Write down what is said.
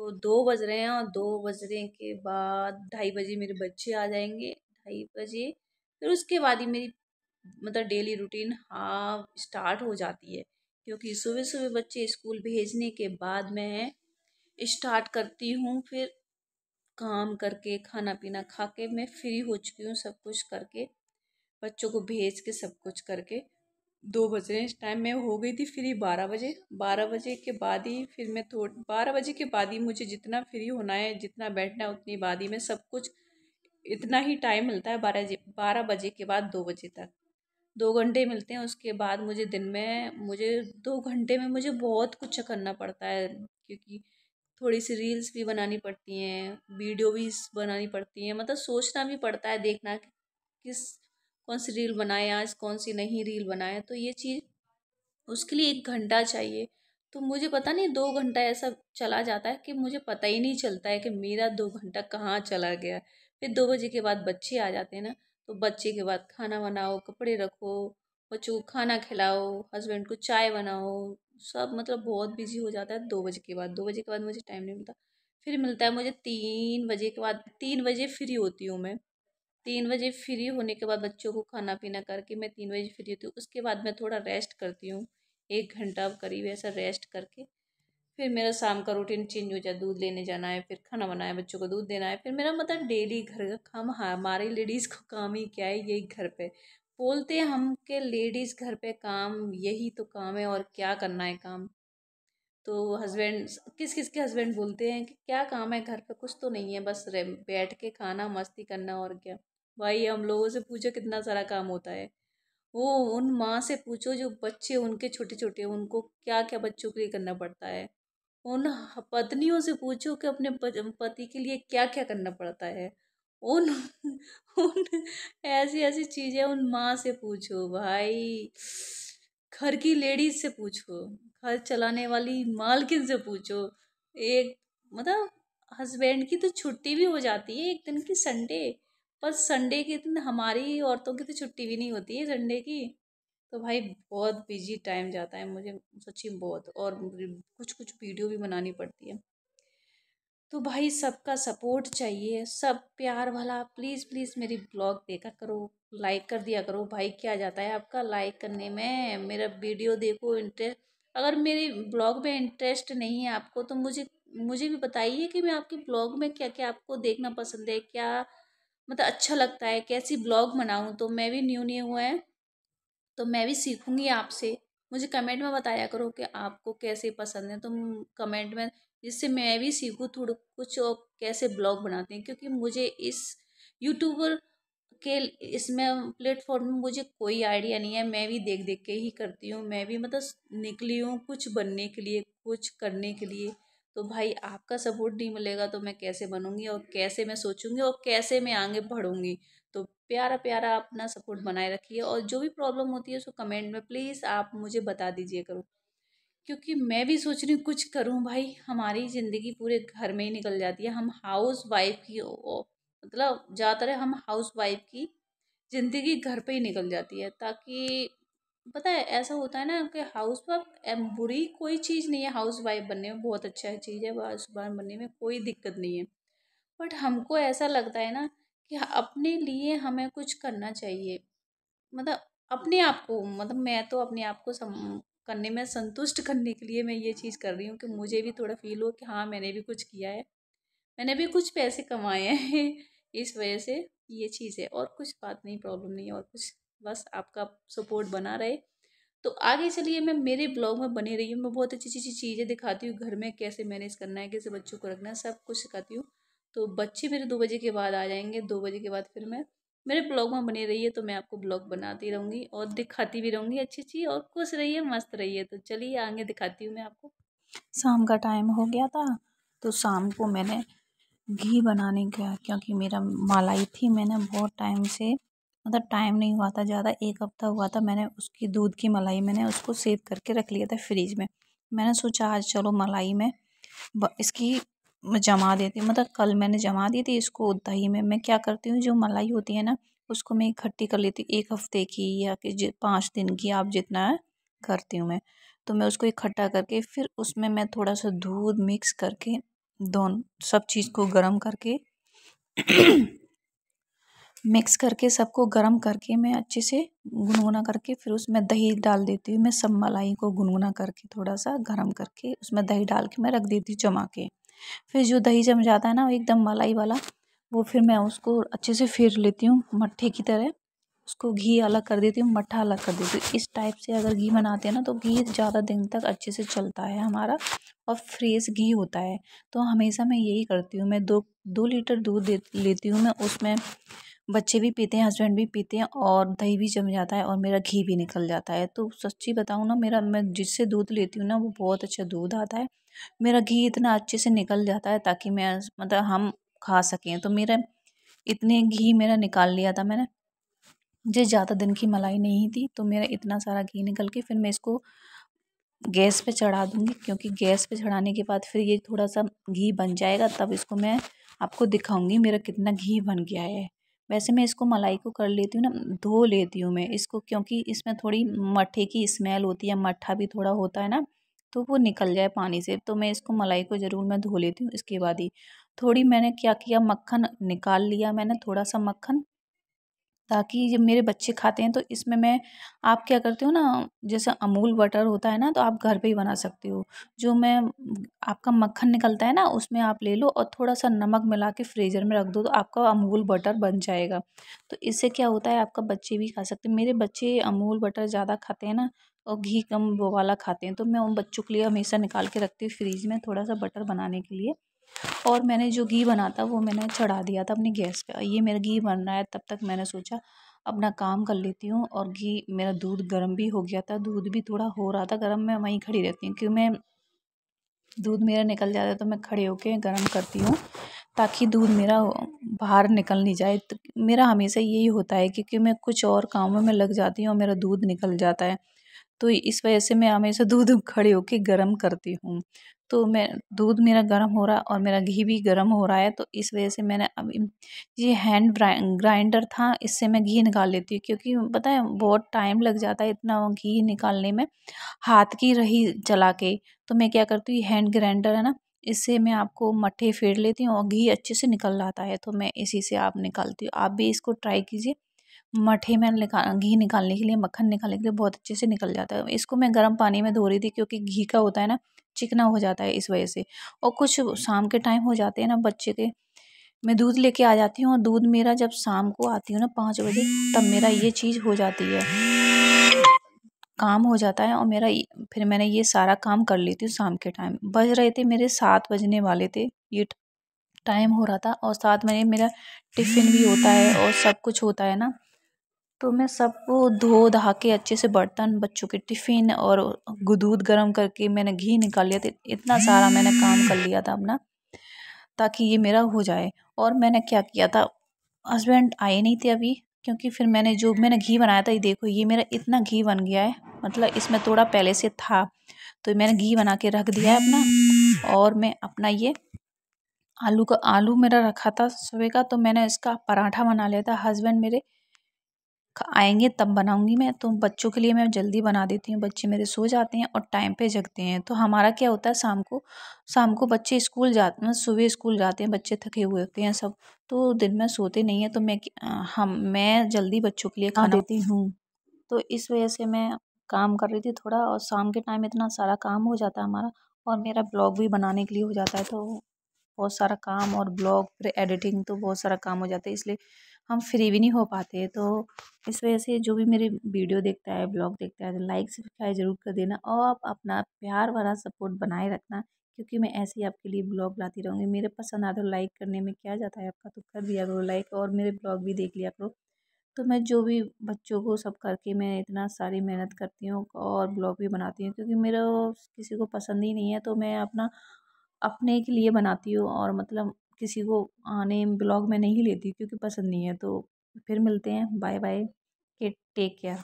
तो 2 बज रहे हैं और 2 बजने के बाद 2:30 बजे मेरे बच्चे आ जाएंगे, 2:30 बजे। फिर उसके बाद ही मेरी मतलब डेली रूटीन हाँ स्टार्ट हो जाती है, क्योंकि सुबह सुबह बच्चे स्कूल भेजने के बाद मैं स्टार्ट करती हूँ। फिर काम करके खाना पीना खा के मैं फ्री हो चुकी हूँ, सब कुछ करके बच्चों को भेज के सब कुछ करके 2 बज रहे हैं इस टाइम। मैं हो गई थी फ्री 12 बजे। 12 बजे के बाद ही फिर मैं 12 बजे के बाद ही मुझे जितना फ्री होना है, जितना बैठना है, उतनी बाद ही में सब कुछ, इतना ही टाइम मिलता है। 12 बजे के बाद 2 बजे तक 2 घंटे मिलते हैं। उसके बाद मुझे दिन में मुझे 2 घंटे में मुझे बहुत कुछ करना पड़ता है, क्योंकि थोड़ी सी रील्स भी बनानी पड़ती हैं, वीडियो भी बनानी पड़ती हैं, मतलब सोचना भी पड़ता है, देखना कि किस कौन सी रील बनाए आज, कौन सी नहीं रील बनाए। तो ये चीज़ उसके लिए 1 घंटा चाहिए। तो मुझे पता नहीं 2 घंटा ऐसा चला जाता है कि मुझे पता ही नहीं चलता है कि मेरा 2 घंटा कहाँ चला गया। फिर 2 बजे के बाद बच्चे आ जाते हैं ना, तो बच्चे के बाद खाना बनाओ, कपड़े रखो, बच्चों को खाना खिलाओ, हस्बैंड को चाय बनाओ, सब मतलब बहुत बिजी हो जाता है 2 बजे के बाद। 2 बजे के बाद मुझे टाइम नहीं मिलता। फिर मिलता है मुझे 3 बजे के बाद। 3 बजे फ्री होती हूँ मैं। 3 बजे फ्री होने के बाद बच्चों को खाना पीना करके मैं 3 बजे फ्री होती हूँ। उसके बाद मैं थोड़ा रेस्ट करती हूँ, 1 घंटा करीब ऐसा रेस्ट करके फिर मेरा शाम का रूटीन चेंज हो जाए। दूध लेने जाना है, फिर खाना बनाना है, बच्चों को दूध देना है, फिर मेरा मतलब डेली घर का काम। हाँ, हमारी लेडीज़ को काम ही क्या है, यही घर पे बोलते हैं हम के लेडीज़ घर पे काम, यही तो काम है, और क्या करना है काम। तो हस्बैंड, किस किस के हस्बैंड बोलते हैं कि क्या काम है घर पे, कुछ तो नहीं है, बस बैठ के खाना मस्ती करना, और क्या। भाई हम लोगों से पूछो कितना सारा काम होता है। वो उन माँ से पूछो जो बच्चे उनके छोटे छोटे, उनको क्या क्या बच्चों के लिए करना पड़ता है। उन पत्नियों से पूछो कि अपने पति के लिए क्या क्या करना पड़ता है। उन उन ऐसी ऐसी चीजें उन माँ से पूछो भाई। घर की लेडीज से पूछो, घर चलाने वाली मालकिन से पूछो। एक मतलब हस्बैंड की तो छुट्टी भी हो जाती है एक दिन की, संडे। पर संडे के दिन हमारी औरतों की तो छुट्टी भी नहीं होती है संडे की। तो भाई बहुत बिजी टाइम जाता है मुझे, सच्ची बहुत। और कुछ कुछ वीडियो भी बनानी पड़ती है। तो भाई सबका सपोर्ट चाहिए, सब प्यार भला, प्लीज़ प्लीज़ मेरी ब्लॉग देखा करो, लाइक कर दिया करो। भाई क्या जाता है आपका लाइक करने में, मेरा वीडियो देखो। इंटरेस्ट, अगर मेरे ब्लॉग में इंटरेस्ट नहीं है आपको तो मुझे मुझे भी बताइए कि मैं आपके ब्लॉग में क्या क्या आपको देखना पसंद है, क्या मतलब अच्छा लगता है, कैसी ब्लॉग बनाऊँ। तो मैं भी न्यू न्यू हुआ है, तो मैं भी सीखूंगी आपसे। मुझे कमेंट में बताया करो कि आपको कैसे पसंद है, तुम कमेंट में, जिससे मैं भी सीखूँ थोड़ा कुछ और कैसे ब्लॉग बनाते हैं। क्योंकि मुझे इस यूट्यूबर के इसमें प्लेटफॉर्म में मुझे कोई आइडिया नहीं है, मैं भी देख देख के ही करती हूँ। मैं भी मतलब निकली हूँ कुछ बनने के लिए, कुछ करने के लिए। तो भाई आपका सपोर्ट नहीं मिलेगा तो मैं कैसे बनूंगी, और कैसे मैं सोचूंगी, और कैसे मैं आगे बढ़ूंगी। तो प्यारा प्यारा अपना सपोर्ट बनाए रखिए, और जो भी प्रॉब्लम होती है उसको कमेंट में प्लीज़ आप मुझे बता दीजिए करो। क्योंकि मैं भी सोच रही हूँ कुछ करूँ भाई। हमारी ज़िंदगी पूरे घर में ही निकल जाती है, हम हाउस वाइफ की मतलब ज़्यादातर हम हाउस वाइफ की ज़िंदगी घर पे ही निकल जाती है। ताकि पता है ऐसा होता है ना कि हाउस वाइफ बुरी कोई चीज़ नहीं है, हाउस वाइफ बनने में बहुत अच्छा चीज़ है, हाउस वाइफ बनने में कोई दिक्कत नहीं है। बट हमको ऐसा लगता है ना कि अपने लिए हमें कुछ करना चाहिए। मतलब अपने आप को, मतलब मैं तो अपने आप को करने में संतुष्ट करने के लिए मैं ये चीज़ कर रही हूँ कि मुझे भी थोड़ा फील हो कि हाँ मैंने भी कुछ किया है, मैंने भी कुछ पैसे कमाए हैं इस वजह से ये चीज़ है। और कुछ बात नहीं, प्रॉब्लम नहीं है और कुछ, बस आपका सपोर्ट बना रहे। तो आगे चलिए मैं मेरे ब्लॉग में बनी रही हूँ। मैं बहुत अच्छी अच्छी चीज़ें दिखाती हूँ घर में, कैसे मैनेज करना है, कैसे बच्चों को रखना है, सब कुछ सिखाती हूँ। तो बच्चे मेरे 2 बजे के बाद आ जाएंगे। 2 बजे के बाद फिर मैं मेरे ब्लॉग में बनी रही है, तो मैं आपको ब्लॉग बनाती रहूँगी और दिखाती भी रहूँगी अच्छी अच्छी। और खुश रहिए, मस्त रहिए। तो चलिए आगे दिखाती हूँ मैं आपको। शाम का टाइम हो गया था, तो शाम को मैंने घी बनाने का, क्योंकि मेरा मलाई थी, मैंने बहुत टाइम से मतलब टाइम नहीं हुआ था ज़्यादा, 1 हफ्ता हुआ था, मैंने उसकी दूध की मलाई मैंने उसको सेव करके रख लिया था फ्रिज में। मैंने सोचा आज चलो मलाई में इसकी जमा देती हूँ, मतलब कल मैंने जमा दी थी इसको दही में। मैं क्या करती हूँ, जो मलाई होती है ना उसको मैं इकट्ठी कर लेती हूँ, 1 हफ्ते की या कि 5 दिन की, आप जितना करती हूँ मैं। तो मैं उसको इकट्ठा करके फिर उसमें मैं थोड़ा सा दूध मिक्स करके दोनों सब चीज़ को गरम करके मिक्स करके सबको गरम करके मैं अच्छे से गुनगुना करके फिर उसमें दही डाल देती हूँ। मैं सब मलाई को गुनगुना करके थोड़ा सा गरम करके उसमें दही डाल के मैं रख देती हूँ जमा के। फिर जो दही जम जाता है ना एकदम मलाई वाला, वो फिर मैं उसको अच्छे से फेर लेती हूँ मट्ठे की तरह। उसको घी अलग कर देती हूँ, मट्ठा अलग कर देती हूँ। इस टाइप से अगर घी बनाते हैं ना तो घी ज़्यादा दिन तक अच्छे से चलता है हमारा और फ्रेश घी होता है। तो हमेशा मैं यही करती हूँ। मैं 2 लीटर दूध लेती हूँ मैं, उसमें बच्चे भी पीते हैं, हस्बैंड भी पीते हैं और दही भी जम जाता है और मेरा घी भी निकल जाता है। तो सच्ची बताऊँ ना, मैं जिससे दूध लेती हूँ ना वो बहुत अच्छा दूध आता है। मेरा घी इतना अच्छे से निकल जाता है ताकि मैं मतलब हम खा सकें। तो मेरा इतने घी मेरा निकाल लिया था मैंने। मुझे ज़्यादा दिन की मलाई नहीं थी तो मेरा इतना सारा घी निकल के फिर मैं इसको गैस पे चढ़ा दूँगी, क्योंकि गैस पे चढ़ाने के बाद फिर ये थोड़ा सा घी बन जाएगा तब इसको मैं आपको दिखाऊंगी मेरा कितना घी बन गया है। वैसे मैं इसको मलाई को कर लेती हूँ ना, धो लेती हूँ मैं इसको, क्योंकि इसमें थोड़ी मट्ठे की स्मेल होती है, मट्ठा भी थोड़ा होता है ना, तो वो निकल जाए पानी से। तो मैं इसको मलाई को ज़रूर मैं धो लेती हूँ। इसके बाद ही थोड़ी मैंने क्या किया, मक्खन निकाल लिया मैंने, थोड़ा सा मक्खन, ताकि जब मेरे बच्चे खाते हैं तो इसमें मैं, आप क्या करते हो ना, जैसे अमूल बटर होता है ना तो आप घर पे ही बना सकते हो। जो मैं आपका मक्खन निकलता है ना उसमें आप ले लो और थोड़ा सा नमक मिला के फ्रीज़र में रख दो तो आपका अमूल बटर बन जाएगा। तो इससे क्या होता है, आपका बच्चे भी खा सकते हैं। मेरे बच्चे अमूल बटर ज़्यादा खाते हैं ना और घी कम वो वाला खाते हैं, तो मैं उन बच्चों के लिए हमेशा निकाल के रखती हूँ फ्रीज में थोड़ा सा बटर बनाने के लिए। और मैंने जो घी बना था वो मैंने चढ़ा दिया था अपनी गैस पे। ये मेरा घी बन रहा है, तब तक मैंने सोचा अपना काम कर लेती हूँ। और घी मेरा दूध गर्म भी हो गया था, दूध भी थोड़ा हो रहा था गर्म। मैं वहीं खड़ी रहती हूँ क्योंकि मैं दूध मेरा निकल जाता है तो मैं खड़े होके गर्म करती हूँ ताकि दूध मेरा बाहर निकल नहीं जाए। तो मेरा हमेशा यही होता है क्योंकि मैं कुछ और कामों में लग जाती हूँ और मेरा दूध निकल जाता है। तो इस वजह से मैं हमेशा दूध खड़े होके गर्म करती हूँ। तो मैं दूध मेरा गर्म हो रहा और मेरा घी भी गर्म हो रहा है, तो इस वजह से मैंने अभी ये हैंड ग्राइंडर था, इससे मैं घी निकाल लेती हूँ। क्योंकि पता है बहुत टाइम लग जाता है इतना घी निकालने में हाथ की रही चला के। तो मैं क्या करती हूँ, हैंड ग्राइंडर है ना, इससे मैं आपको मट्ठे फेर लेती हूँ और घी अच्छे से निकल आता है। तो मैं इसी से आप निकालती हूँ, आप भी इसको ट्राई कीजिए। मट्ठे में घी निकालने के लिए, मक्खन निकालने के लिए बहुत अच्छे से निकल जाता है। इसको मैं गर्म पानी में धो रही थी क्योंकि घी का होता है ना, चिकना हो जाता है इस वजह से। और कुछ शाम के टाइम हो जाते हैं ना बच्चे के, मैं दूध लेके आ जाती हूँ और दूध मेरा जब शाम को आती हूँ ना 5 बजे, तब मेरा ये चीज़ हो जाती है, काम हो जाता है। और मेरा फिर मैंने ये सारा काम कर लेती हूँ। शाम के टाइम बज रहे थे मेरे 7 बजने वाले थे, ये टाइम हो रहा था। और साथ में मेरा टिफ़िन भी होता है और सब कुछ होता है ना, तो मैं सबको धो धा के अच्छे से बर्तन, बच्चों के टिफ़िन और दूध गर्म करके मैंने घी निकाल लिया था। इतना सारा मैंने काम कर लिया था अपना ताकि ये मेरा हो जाए। और मैंने क्या किया था, हस्बैंड आए नहीं थे अभी, क्योंकि फिर मैंने घी बनाया था, ये देखो ये मेरा इतना घी बन गया है, मतलब इसमें थोड़ा पहले से था। तो मैंने घी बना के रख दिया है अपना। और मैं अपना ये आलू मेरा रखा था सुबह का, तो मैंने इसका पराठा बना लिया था। हस्बैंड मेरे आएंगे तब बनाऊंगी मैं, तो बच्चों के लिए मैं जल्दी बना देती हूँ। बच्चे मेरे सो जाते हैं और टाइम पे जगते हैं। तो हमारा क्या होता है, शाम को बच्चे स्कूल जाते हैं, सुबह स्कूल जाते हैं, बच्चे थके हुए होते हैं सब, तो दिन में सोते नहीं हैं। तो मैं जल्दी बच्चों के लिए खाना देती हूँ। तो इस वजह से मैं काम कर रही थी थोड़ा, और शाम के टाइम इतना सारा काम हो जाता है हमारा, और मेरा ब्लॉग भी बनाने के लिए हो जाता है। तो बहुत सारा काम और ब्लॉग फिर एडिटिंग, तो बहुत सारा काम हो जाता है, इसलिए हम फ्री भी नहीं हो पाते। तो इस वजह से जो भी मेरे वीडियो देखता है, ब्लॉग देखता है, तो लाइक सब्सक्राइब ज़रूर कर देना और आप अपना प्यार भरा सपोर्ट बनाए रखना, क्योंकि मैं ऐसे ही आपके लिए ब्लॉग लाती रहूँगी। मेरे पसंद आए तो लाइक करने में क्या जाता है आपका, तो कर दिया करो लाइक, और मेरे ब्लॉग भी देख लिया करो। तो मैं जो भी बच्चों को सब करके मैं इतना सारी मेहनत करती हूँ और ब्लॉग भी बनाती हूँ, क्योंकि मेरा किसी को पसंद ही नहीं है, तो मैं अपने के लिए बनाती हूँ। और मतलब किसी को आने ब्लॉग में नहीं लेती क्योंकि पसंद नहीं है। तो फिर मिलते हैं, बाय बाय, टेक केयर।